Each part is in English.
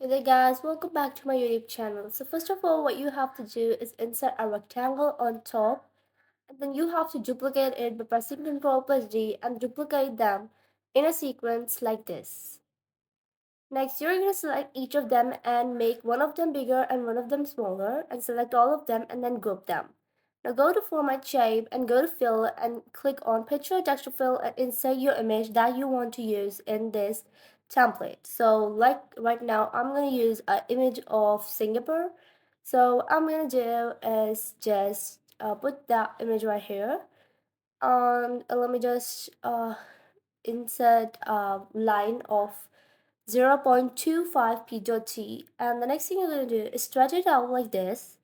Hey there guys, welcome back to my YouTube channel. So first of all, what you have to do is insert a rectangle on top, and then you have to duplicate it by pressing Ctrl plus D and duplicate them in a sequence like this. Next, you're going to select each of them and make one of them bigger and one of them smaller, and select all of them and then group them. Now go to Format Shape and go to Fill and click on Picture Texture Fill and insert your image that you want to use in this template. So like right now, I'm going to use an image of Singapore. So I'm going to do is just put that image right here. Let me just insert a line of 0.25 p dot t, and the next thing you're going to do is stretch it out like this.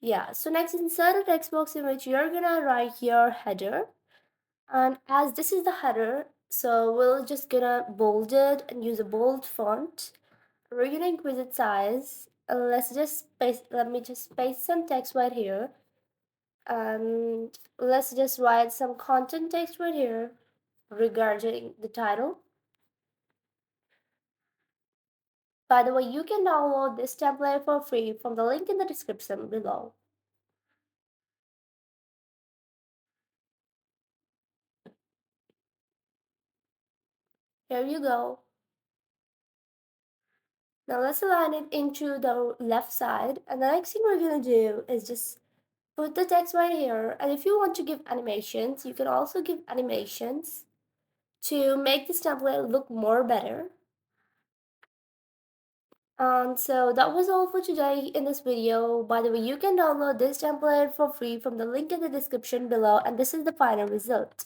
Yeah, so next insert a text box in which you're gonna write your header, and as this is the header, so we're just gonna bold it and use a bold font. We're gonna increase its size, and let me just paste some text right here, and let's just write some content text right here regarding the title. By the way, you can download this template for free from the link in the description below. Here you go. Now let's align it into the left side, and the next thing we're gonna do is just put the text right here. And if you want to give animations, you can also give animations to make this template look more better. And so that was all for today in this video. By the way, you can download this template for free from the link in the description below, and this is the final result.